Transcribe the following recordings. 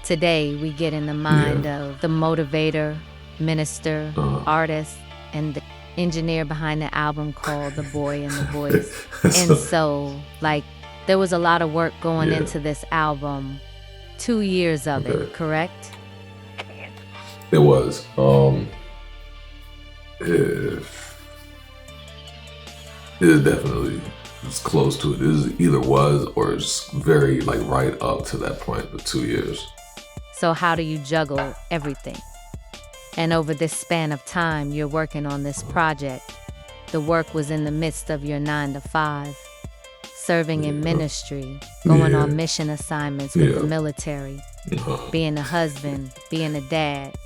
Today, we get in the mind of the motivator, minister, artist, and the engineer behind the album called The Boy and the Voice. And so, like, there was a lot of work going into this album. 2 years of it, correct? It was. It definitely was close to it. It either was or it's very like right up to that point, the 2 years. So how do you juggle everything? And over this span of time, you're working on this project. The work was in the midst of your 9 to 5, serving in ministry, going on mission assignments with the military, being a husband, being a dad.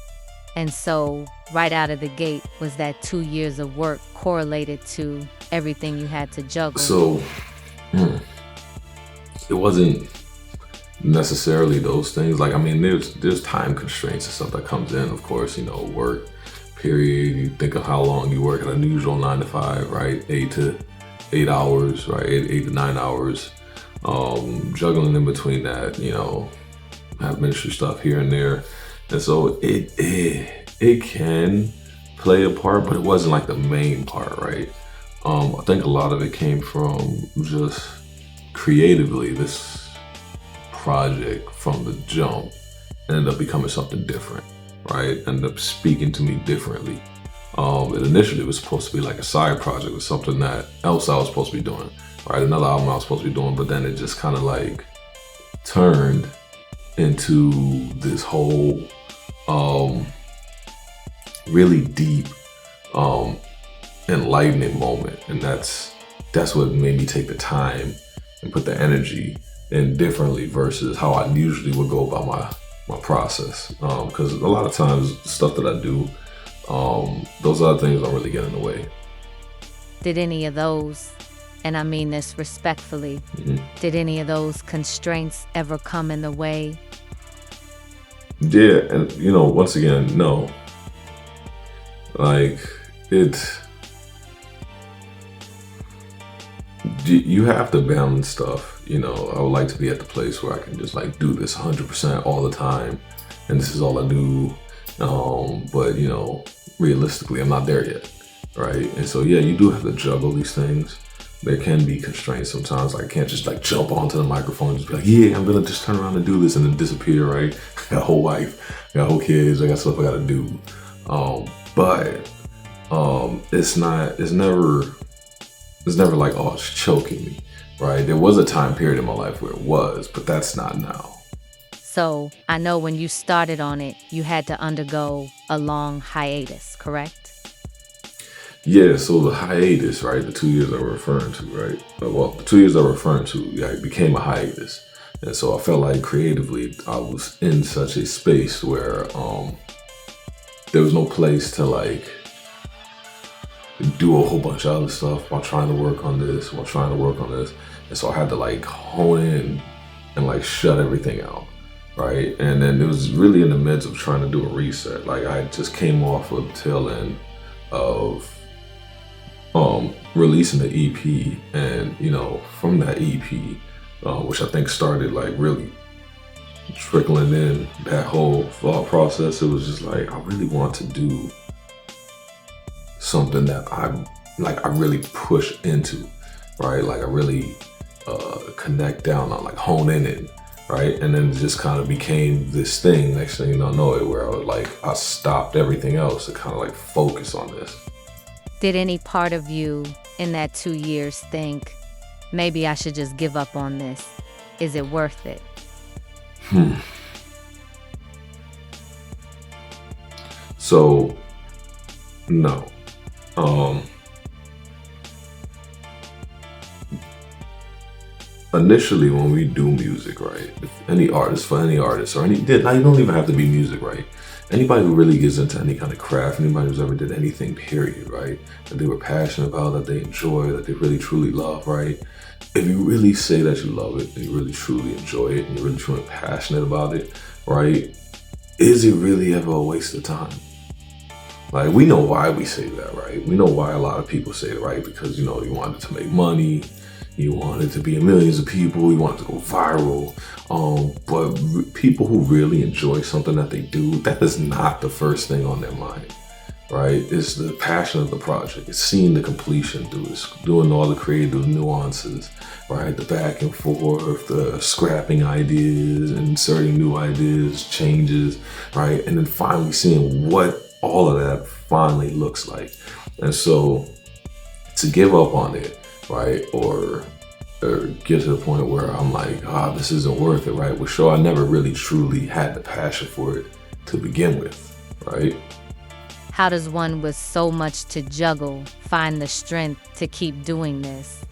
And so right out of the gate was that 2 years of work correlated to everything you had to juggle. So it wasn't necessarily those things. Like, I mean, there's time constraints and stuff that comes in, of course, you know, work period. You think of how long you work at an usual 9 to 5, right? 8 hours, right? 8 to 9 hours. Juggling in between that, you know, have ministry stuff here and there. And so it can play a part, but it wasn't like the main part, right? I think a lot of it came from just creatively, this project from the jump ended up becoming something different, right? Ended up speaking to me differently. It initially was supposed to be like a side project with something that else I was supposed to be doing, right? Another album I was supposed to be doing, but then it just kind of like turned into this whole really deep enlightening moment. And that's what made me take the time and put the energy in differently versus how I usually would go about my process. Because a lot of times stuff that I do, those other things don't really get in the way. Did any of those, and I mean this respectfully, did any of those constraints ever come in the way? Yeah, and you know, once again, no. Like, you have to balance stuff, you know. I would like to be at the place where I can just like do this 100% all the time, and this is all I do. But you know, realistically, I'm not there yet, right? And so yeah, you do have to juggle these things. There can be constraints sometimes. Like, I can't just like jump onto the microphone and just be like, yeah, I'm gonna just turn around and do this and then disappear, right? I got a whole wife, I got whole kids, I got stuff I gotta do. But it's never like, oh, it's choking me, right? There was a time period in my life where it was, but that's not now. So I know when you started on it, you had to undergo a long hiatus, correct? Yeah, so the hiatus, right? The 2 years I was referring to, right? Well, the 2 years I was referring to, it became a hiatus. And so I felt like creatively, I was in such a space where there was no place to like do a whole bunch of other stuff while trying to work on this, And so I had to like hone in and like shut everything out, right? And then it was really in the midst of trying to do a reset. Like, I just came off of the tail end of releasing the EP, and you know, from that EP, which I think started like really trickling in that whole thought process, it was just like, I really want to do something that I really push into, right? Like, I really connect down on, like hone in it, right? And then it just kind of became this thing, next thing you know it, where I stopped everything else to kind of like focus on this. Did any part of you in that 2 years think, maybe I should just give up on this? Is it worth it? So, no. Initially, when we do music, right? If any artist, or you don't even have to be music, right? Anybody who really gets into any kind of craft, anybody who's ever did anything, period, right? That they were passionate about, that they enjoy, that they really truly love, right? If you really say that you love it, and you really truly enjoy it, and you're really truly passionate about it, right? Is it really ever a waste of time? Like, we know why we say that, right? We know why a lot of people say it, right? Because, you know, you wanted to make money, You want it to be in millions of people. You want it to go viral. But people who really enjoy something that they do, that is not the first thing on their mind, right? It's the passion of the project. It's seeing the completion through this, doing all the creative nuances, right? The back and forth, the scrapping ideas, inserting new ideas, changes, right? And then finally seeing what all of that finally looks like. And so to give up on it, right, or get to the point where I'm like, this isn't worth it, right? Well, sure, I never really truly had the passion for it to begin with, right? How does one with so much to juggle find the strength to keep doing this?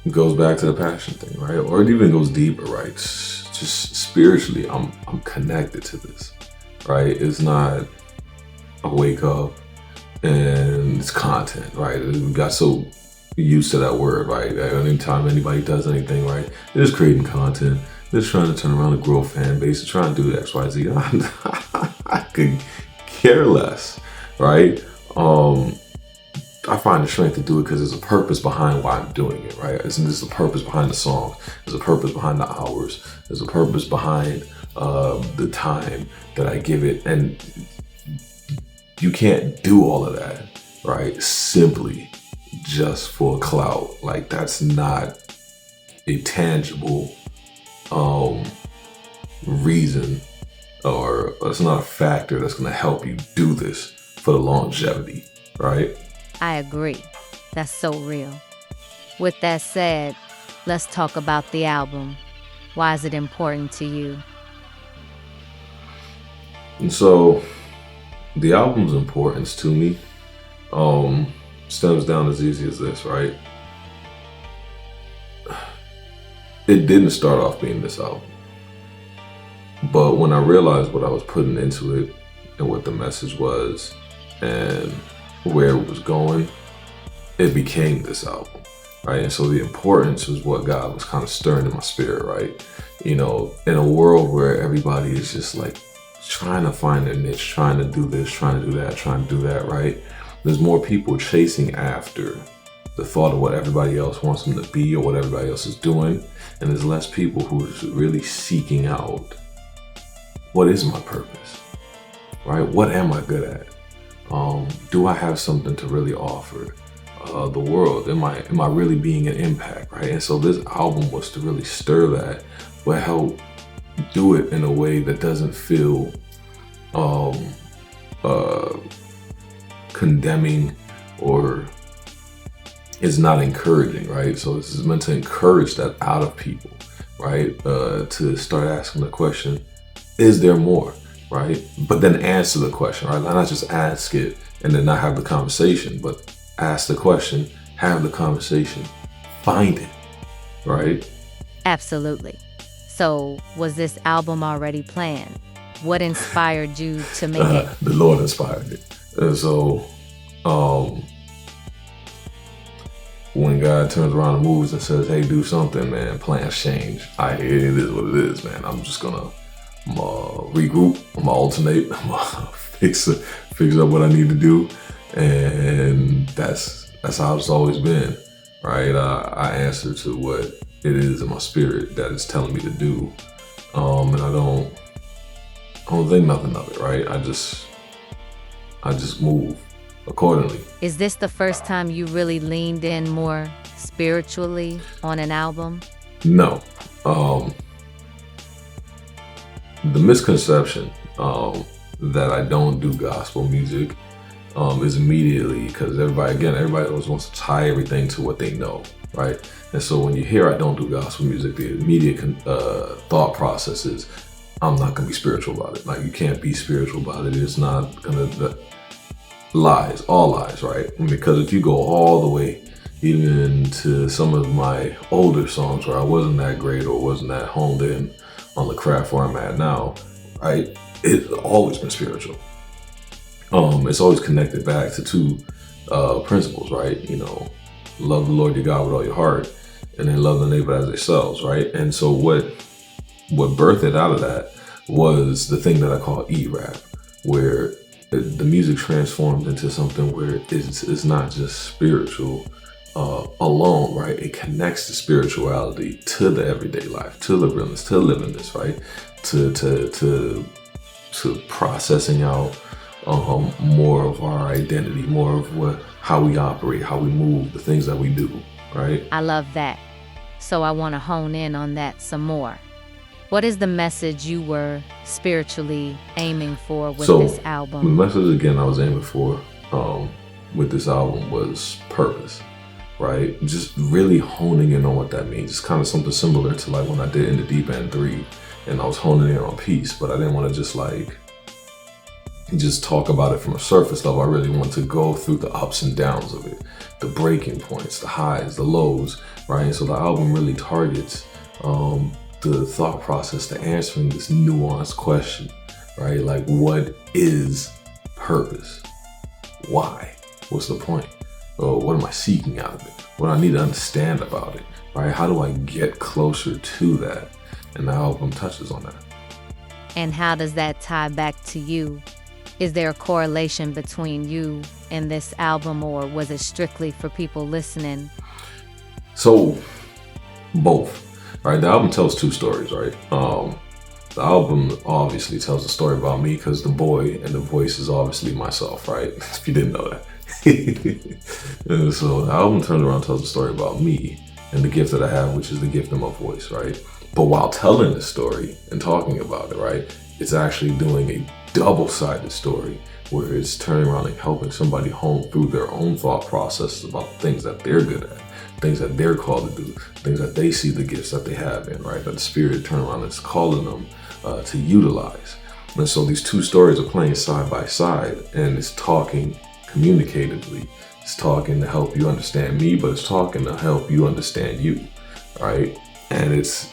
It goes back to the passion thing, right? Or it even goes deeper, right? Just spiritually, I'm connected to this, right? It's not a wake up and it's content, right? We got so used to that word, right? Anytime anybody does anything, right, they're just creating content. They're just trying to turn around and grow a fan base. They're trying to do X, Y, Z. I could care less, right? I find the strength to do it because there's a purpose behind why I'm doing it, right? There's a purpose behind the song. There's a purpose behind the hours. There's a purpose behind the time that I give it. And you can't do all of that, right, simply just for clout. Like, that's not a tangible reason, or it's not a factor that's going to help you do this for the longevity, right? I agree. That's so real. With that said, let's talk about the album. Why is it important to you? And so the album's importance to me stems down as easy as this, right? It didn't start off being this album. But when I realized what I was putting into it and what the message was and where it was going, it became this album, right? And so the importance was what God was kind of stirring in my spirit, right? You know, in a world where everybody is just like trying to find their niche, trying to do this, trying to do that, trying to do that, right? There's more people chasing after the thought of what everybody else wants them to be or what everybody else is doing. And there's less people who are really seeking out, what is my purpose, right? What am I good at? Do I have something to really offer the world? Am I really being an impact, right? And so this album was to really stir that, but help do it in a way that doesn't feel condemning or is not encouraging, right? So this is meant to encourage that out of people, right? To start asking the question, is there more, right? But then answer the question, right? Not just ask it and then not have the conversation, but ask the question, have the conversation, find it, right? Absolutely. So, was this album already planned? What inspired you to make it? The Lord inspired it. And so, when God turns around and moves and says, hey, do something, man, plans change. It is what it is, man. I'm just gonna regroup, I'm gonna alternate, I'm gonna fix up what I need to do. And that's how it's always been, right? I answer to what it is in my spirit that it's telling me to do. And I don't think nothing of it, right? I just move accordingly. Is this the first time you really leaned in more spiritually on an album? No. The misconception that I don't do gospel music is immediately because everybody always wants to tie everything to what they know, right? And so when you hear I don't do gospel music, the immediate thought process is I'm not going to be spiritual about it. Like, you can't be spiritual about it. It's not going to... Lies, all lies, right? Because if you go all the way even to some of my older songs where I wasn't that great or wasn't that honed in on the craft where I'm at now, right? It's always been spiritual. It's always connected back to two principles, right? You know, love the Lord your God with all your heart, and then love the neighbor as themselves, right? And so what birthed it out of that was the thing that I call E-rap, where the music transformed into something where it's not just spiritual alone, right? It connects the spirituality to the everyday life, to the realness, to living this, right? To processing out more of our identity, more of how we operate, how we move, the things that we do, right? I love that. So I want to hone in on that some more. What is the message you were spiritually aiming for with this album? The message, again, I was aiming for with this album was purpose, right? Just really honing in on what that means. It's kind of something similar to like when I did In the Deep End 3, and I was honing in on peace, but I didn't want to just talk about it from a surface level. I really wanted to go through the ups and downs of it, the breaking points, the highs, the lows, right? And so the album really targets the thought process to answering this nuanced question, right? Like, what is purpose? Why? What's the point? Oh, what am I seeking out of it? What do I need to understand about it, right? How do I get closer to that? And the album touches on that. And how does that tie back to you? Is there a correlation between you and this album, or was it strictly for people listening? So, both. Right, the album tells two stories, right? The album obviously tells a story about me because the boy and the voice is obviously myself, right? If you didn't know that. And so the album turns around and tells a story about me and the gift that I have, which is the gift of my voice, right? But while telling the story and talking about it, right, it's actually doing a double-sided story where it's turning around and helping somebody hone through their own thought processes about things that they're good at, things that they're called to do, things that they see the gifts that they have in, right? That the spirit turn around and is calling them to utilize. And so these two stories are playing side by side, and it's talking communicatively. It's talking to help you understand me, but it's talking to help you understand you, right? And it's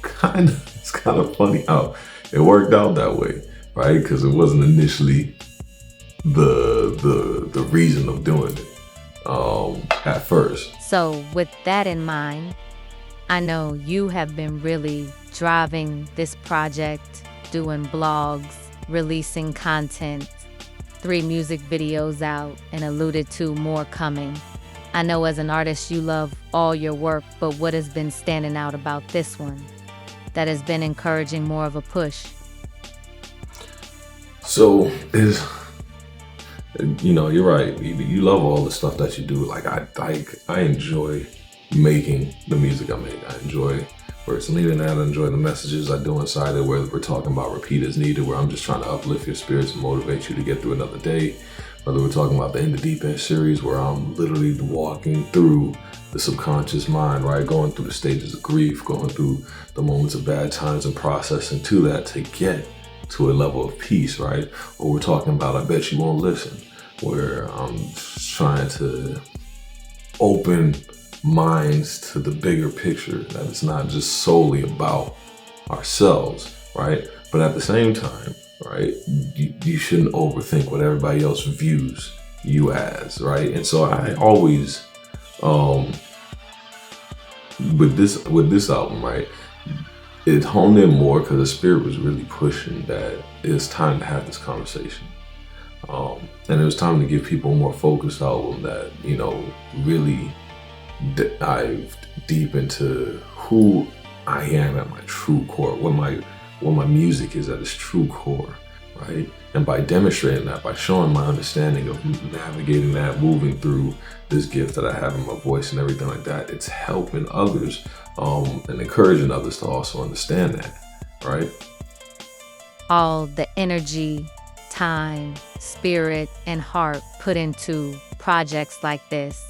kind of funny how it worked out that way, right? Because it wasn't initially the reason of doing it at first. So with that in mind, I know you have been really driving this project, doing blogs, releasing content, 3 music videos out, and alluded to more coming. I know as an artist you love all your work, but what has been standing out about this one that has been encouraging more of a push? So you're right. You love all the stuff that you do. Like I enjoy making the music I make. I enjoy where it's leading at. I enjoy the messages I do inside it, whether we're talking about repeat as needed, where I'm just trying to uplift your spirits and motivate you to get through another day. Whether we're talking about the In the Deep End series, where I'm literally walking through the subconscious mind, right? Going through the stages of grief, going through the moments of bad times and processing to that to get to a level of peace, right? Or we're talking about I Bet You Won't Listen, where I'm trying to open minds to the bigger picture, that it's not just solely about ourselves, right? But at the same time, right, you shouldn't overthink what everybody else views you as, right? And so I always, with this album, right, it honed in more because the spirit was really pushing that it's time to have this conversation. And it was time to give people a more focused album that, really dived deep into who I am at my true core, what my music is at its true core, right? And by demonstrating that, by showing my understanding of navigating that, moving through this gift that I have in my voice and everything like that, it's helping others and encouraging others to also understand that, right? All the energy, time, spirit, and heart put into projects like this.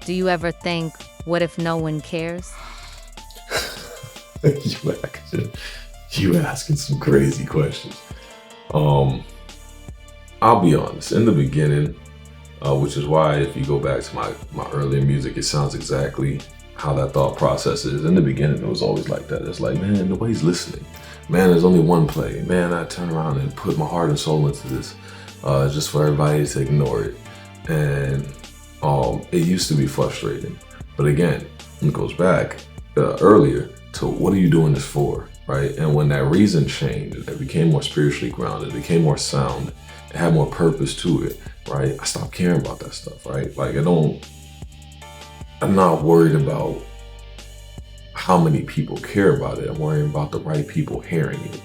Do you ever think, what if no one cares? You asking some crazy questions. I'll be honest, in the beginning, which is why if you go back to my earlier music, it sounds exactly how that thought process is. In the beginning, it was always like that. It's like, man, nobody's listening. Man, there's only one play. Man, I turn around and put my heart and soul into this just for everybody to ignore it. And it used to be frustrating. But again, it goes back earlier to what are you doing this for, right? And when that reason changed, it became more spiritually grounded, it became more sound, it had more purpose to it, right? I stopped caring about that stuff, right? Like I'm not worried about how many people care about it. I'm worrying about the right people hearing it,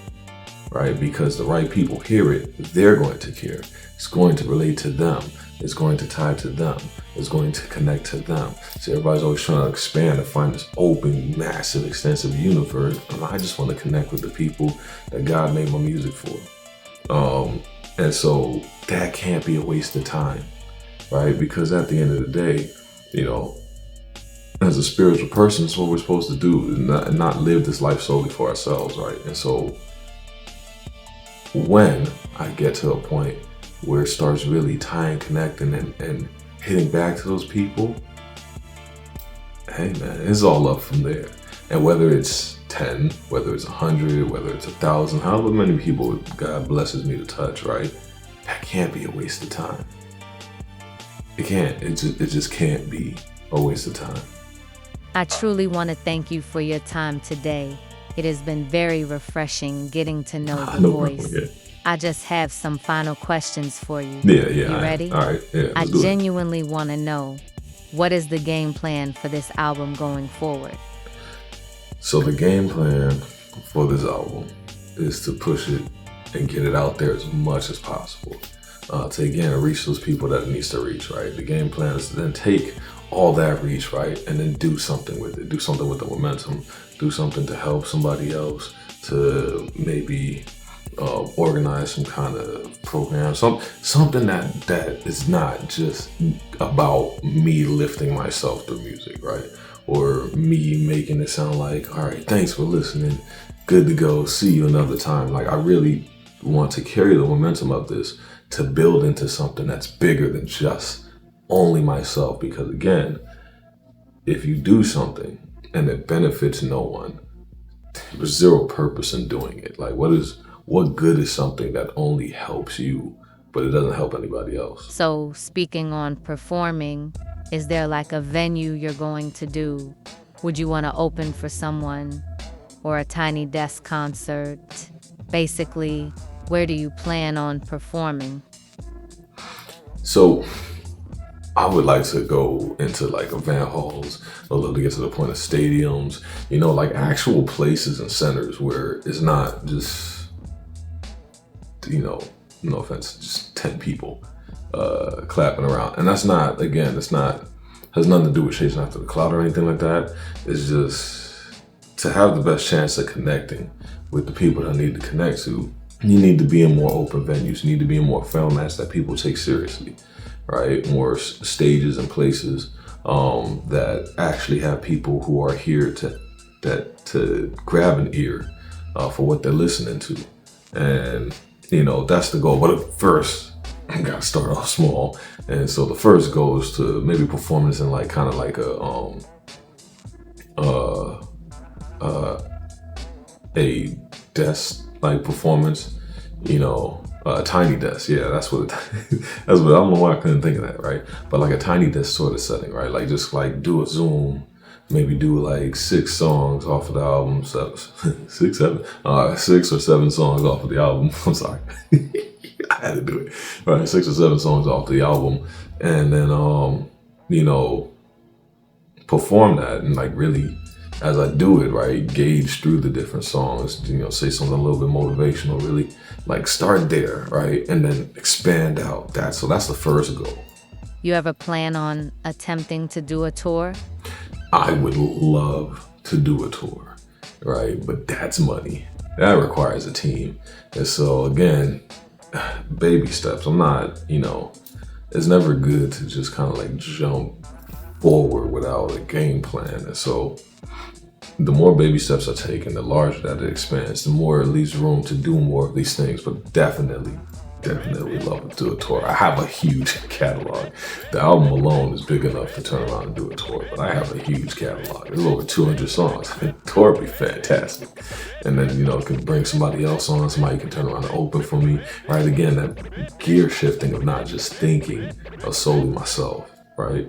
right? Because the right people hear it, they're going to care. It's going to relate to them. It's going to tie to them. It's going to connect to them. So everybody's always trying to expand and find this open, massive, extensive universe. And I just want to connect with the people that God made my music for. And so that can't be a waste of time, right? Because at the end of the day, as a spiritual person, it's what we're supposed to do, and not live this life solely for ourselves, right? And so when I get to a point where it starts really tying, connecting, and hitting back to those people, hey man, it's all up from there. And whether it's 10, whether it's 100, whether it's 1,000, however many people God blesses me to touch, right? That can't be a waste of time. It can't. It just can't be a waste of time. I truly want to thank you for your time today. It has been very refreshing getting to know the voice. Yeah. I just have some final questions for you. Yeah. You ready? All right. Yeah. I genuinely want to know, what is the game plan for this album going forward? So the game plan for this album is to push it and get it out there as much as possible. To again reach those people that it needs to reach, right? The game plan is to then take all that reach, right, and then do something with it. Do something with the momentum. Do something to help somebody else, to maybe organize some kind of program, something that is not just about me lifting myself through music, right? Or me making it sound like, all right, thanks for listening, good to go, see you another time. Like, I really want to carry the momentum of this to build into something that's bigger than just only myself. Because again, if you do something and it benefits no one, there's zero purpose in doing it. Like, what good is something that only helps you, but it doesn't help anybody else? So, speaking on performing, is there like a venue you're going to do? Would you want to open for someone, or a tiny desk concert? Basically, where do you plan on performing? So I would like to go into like event halls, I'd love to get to the point of stadiums, like actual places and centers where it's not just, no offense, just 10 people clapping around. And that's not, again, has nothing to do with chasing after the cloud or anything like that. It's just to have the best chance of connecting with the people that I need to connect to. You need to be in more open venues. You need to be in more formats that people take seriously, right? More stages and places that actually have people who are here to grab an ear for what they're listening to. And, that's the goal. But at first, I gotta start off small. And so the first goal is to maybe perform this in like kind of like a desk like performance, a tiny desk. Yeah, that's what I don't know why I couldn't think of that, right? But like a tiny desk sort of setting, right? Like just like do a Zoom, maybe do like 6 songs off of the album, 6 or 7 songs off of the album. I'm sorry. I had to do it. Right, 6 or 7 songs off the album, and then perform that and like really, as I do it, right, gauge through the different songs, say something a little bit motivational, really like start there, right, and then expand out that. So that's the first goal. You ever plan on attempting to do a tour? I would love to do a tour, right, but that's money. That requires a team. And so again, baby steps. I'm not, it's never good to just kind of like jump forward without a game plan. And so the more baby steps I take and the larger that it expands, the more it leaves room to do more of these things. But definitely love to do a tour. I have a huge catalog. The album alone is big enough to turn around and do a tour, but I have a huge catalog. There's over 200 songs. A tour would be fantastic. And then, it can bring somebody else on, somebody can turn around and open for me. Right, again, that gear shifting of not just thinking of solely myself, right?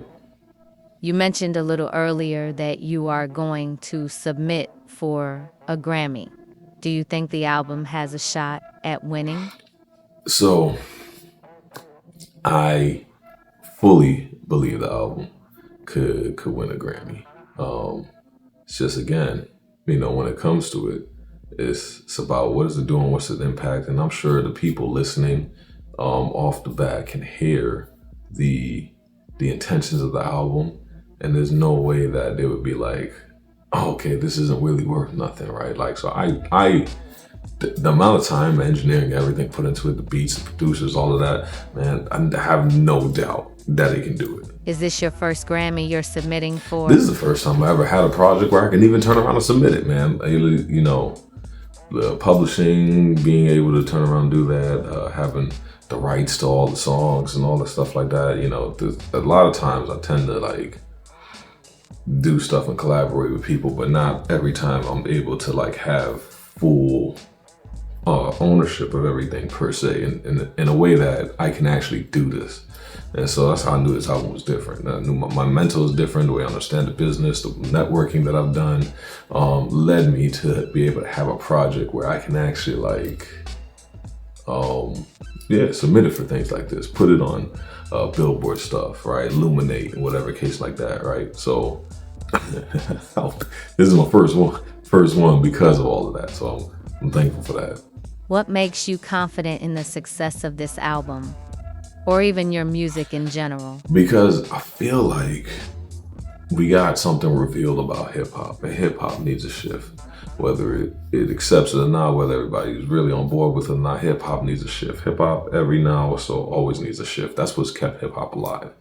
You mentioned a little earlier that you are going to submit for a Grammy. Do you think the album has a shot at winning? So I fully believe the album could win a Grammy. It's just, again, when it comes to it, it's about what is it doing, what's the impact, and I'm sure the people listening off the bat can hear the intentions of the album, and there's no way that they would be like, oh, okay, this isn't really worth nothing, right? Like, so the amount of time, engineering, everything put into it, the beats, the producers, all of that, man, I have no doubt that he can do it. Is this your first Grammy you're submitting for? This is the first time I ever had a project where I can even turn around and submit it, man. The publishing, being able to turn around and do that, having the rights to all the songs and all the stuff like that. A lot of times I tend to like do stuff and collaborate with people, but not every time I'm able to like have full ownership of everything per se, in a way that I can actually do this. And so that's how I knew this album was different. I knew my mental is different, the way I understand the business, the networking that I've done, led me to be able to have a project where I can actually submit it for things like this, put it on Billboard stuff, right? Illuminate, whatever case like that, right? So this is my first one because of all of that. So I'm thankful for that. What makes you confident in the success of this album? Or even your music in general? Because I feel like we got something revealed about hip hop, and hip hop needs a shift. Whether it accepts it or not, whether everybody's really on board with it or not, hip hop needs a shift. Hip hop every now or so always needs a shift. That's what's kept hip hop alive.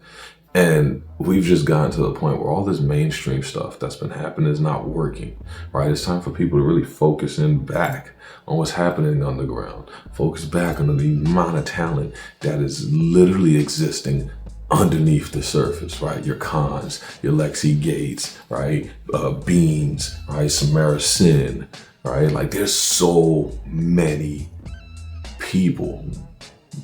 And we've just gotten to the point where all this mainstream stuff that's been happening is not working, right? It's time for people to really focus in back on what's happening underground. Focus back on the amount of talent that is literally existing underneath the surface, right? Your Khans, your Lexi Gates, right? Beans, right? Samara Sin, right? Like, there's so many people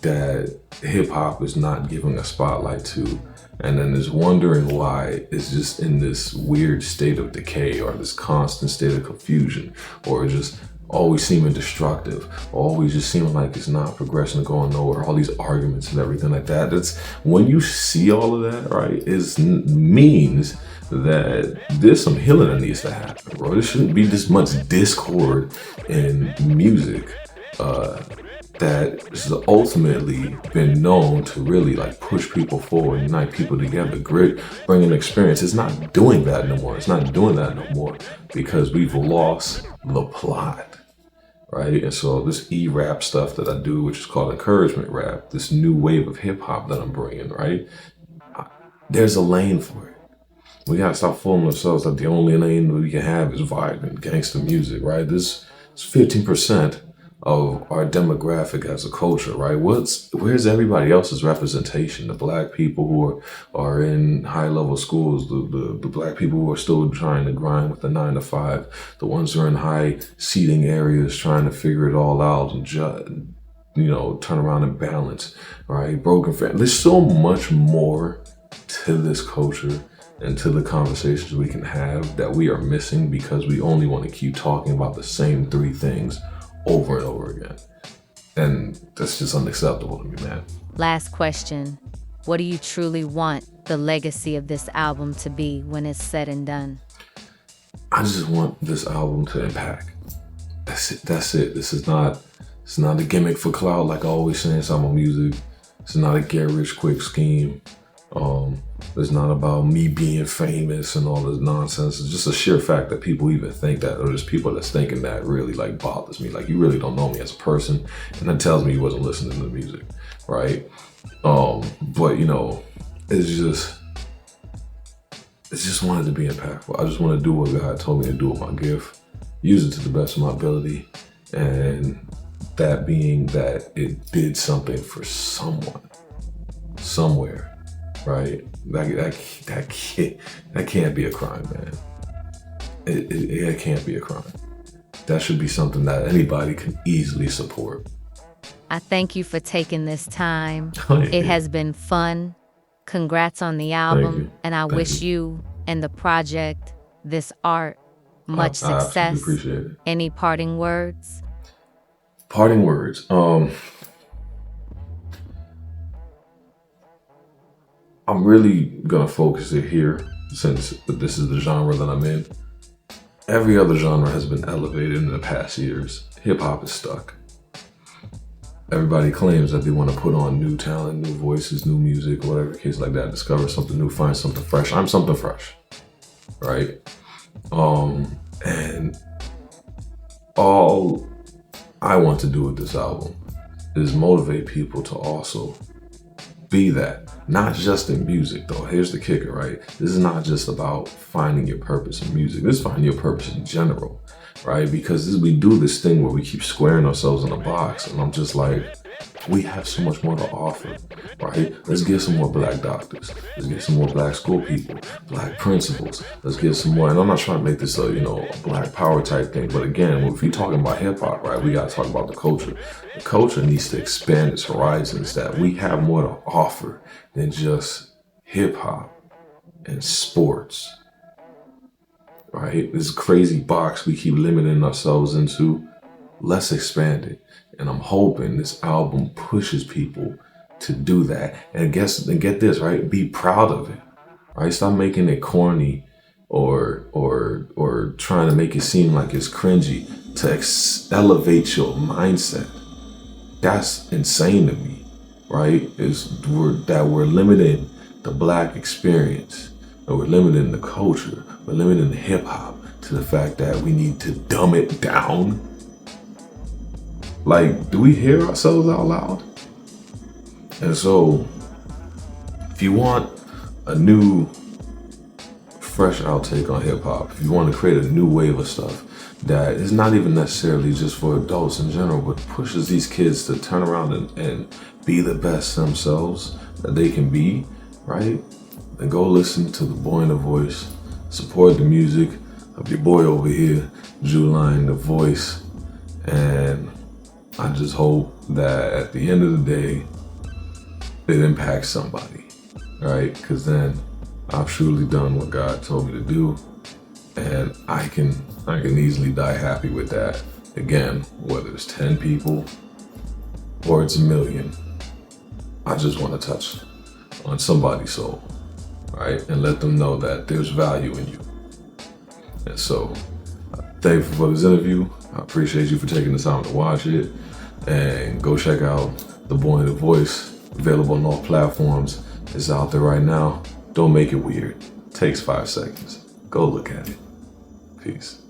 that hip hop is not giving a spotlight to. And then is wondering why it's just in this weird state of decay, or this constant state of confusion, or just always seeming destructive, always just seeming like it's not progressing and going nowhere, all these arguments and everything like that. That's when you see all of that, right? It means that there's some healing that needs to happen, bro. There shouldn't be this much discord in music that has ultimately been known to really like push people forward, unite people together, grit, bring an experience. It's not doing that no more. It's not doing that no more because we've lost the plot, right? And so this E-rap stuff that I do, which is called encouragement rap, this new wave of hip hop that I'm bringing, right? There's a lane for it. We gotta stop fooling ourselves that the only lane we can have is vibrant gangster music, right? This is 15% of our demographic as a culture, right? Where's everybody else's representation? The black people who are in high level schools, the black people who are still trying to grind with the 9 to 5, the ones who are in high seating areas trying to figure it all out and turn around and balance, right? Broken family. There's so much more to this culture and to the conversations we can have that we are missing because we only want to keep talking about the same 3 things over and over again. And that's just unacceptable to me, man. Last question. What do you truly want the legacy of this album to be when it's said and done? I just want this album to impact. That's it. It's not a gimmick for clout like I always say in some music. It's not a get rich quick scheme. It's not about me being famous and all this nonsense. It's just a sheer fact that people even think that, or there's people that's thinking that really like bothers me. Like, you really don't know me as a person, and that tells me you wasn't listening to the music, right? But it's just wanted to be impactful. I just want to do what God told me to do with my gift, use it to the best of my ability, and that being that it did something for someone, somewhere. Right? That can't be a crime, man. It can't be a crime. That should be something that anybody can easily support. I thank you for taking this time. Thank it you. has been fun. Congrats on the Thank album. you. And I wish you and the project, this art, Much I absolutely success. appreciate it. Any parting words? Parting words. I'm really gonna focus it here since this is the genre that I'm in. Every other genre has been elevated in the past years. Hip hop is stuck. Everybody claims that they want to put on new talent, new voices, new music, whatever the case like that. Discover something new, find something fresh. I'm something fresh, right? And all I want to do with this album is motivate people to also be that. Not just in music though. Here's the kicker, right? This is not just about finding your purpose in music. This is finding your purpose in general, right? Because we do this thing where we keep squaring ourselves in a box, and I'm just like, we have so much more to offer, right? Let's get some more black doctors. Let's get some more black school people, black principals. Let's get some more. And I'm not trying to make this a black power type thing, but again, if you're talking about hip hop, right, we got to talk about the culture. The culture needs to expand its horizons. That we have more to offer than just hip hop and sports, right? This crazy box we keep limiting ourselves into. Let's expand it. And I'm hoping this album pushes people to do that. And get this, right? Be proud of it, right? Stop making it corny or trying to make it seem like it's cringy to elevate your mindset. That's insane to me, right? We're limiting the black experience, and we're limiting the culture, we're limiting the hip hop to the fact that we need to dumb it down. Like, do we hear ourselves out loud? And so, if you want a new, fresh outtake on hip hop, if you want to create a new wave of stuff that is not even necessarily just for adults in general, but pushes these kids to turn around and be the best themselves that they can be, right? Then go listen to the boy in the voice, support the music of your boy over here, Julian the voice, and I just hope that at the end of the day, it impacts somebody, right? Because then I've truly done what God told me to do, and I can easily die happy with that. Again, whether it's 10 people or it's 1 million, I just want to touch on somebody's soul, right? And let them know that there's value in you. And so, thankful for this interview. I appreciate you for taking the time to watch it. And go check out The Boy in the Voice, available on all platforms. It's out there right now. Don't make it weird. Takes 5 seconds. Go look at it. Peace.